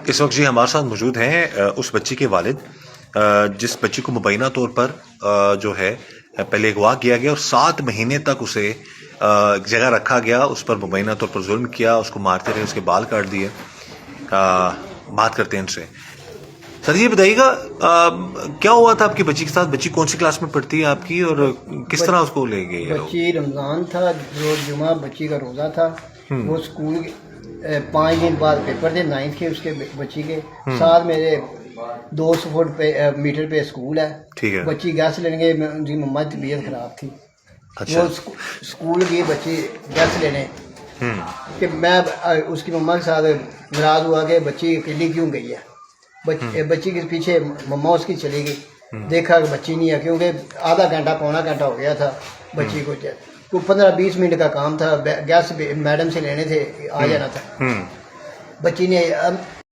इस वक्त जी हमारे साथ मौजूद हैं उस बच्ची के वालिद, जिस बच्ची को मुबैना तौर पर जो है पहले अगवा किया गया और 7 महीने तक उसे एक जगह रखा गया, उस पर मुबैना तौर पर जुल्म किया, उसको मारते रहे, उसके बाल काट दिए। बात करते हैं इनसे। सर ये बताइएगा क्या हुआ था आपकी बच्ची के साथ? बच्ची कौन सी क्लास में पढ़ती है आपकी और किस तरह उसको ले गए ये लोग? बच्ची रमज़ान था, रोज़ जुमा बच्ची का रोज़ा था। वो स्कूल 5 दिन बाद पेपर थे 9th के उसके बच्ची के साथ। मेरे 200 फुट मीटर पे स्कूल है। ठीक है। बच्ची गैस लेने गई, उनकी मम्मा की तबीयत ख़राब थी। अच्छा। वो स्कूल गई बच्ची गैस लेने कि मैं उसकी मम्मा के साथ नाराज़ हुआ कि बच्ची अकेली क्यों गई है। बच्ची के पीछे मम्मा उसकी चली गई। देखा कि बच्ची नहीं है, क्योंकि आधा घंटा पौना घंटा हो गया था बच्ची को 15-20 मिनट का काम था, गैस मैडम से लेने थे, आ जाना था। बच्ची ने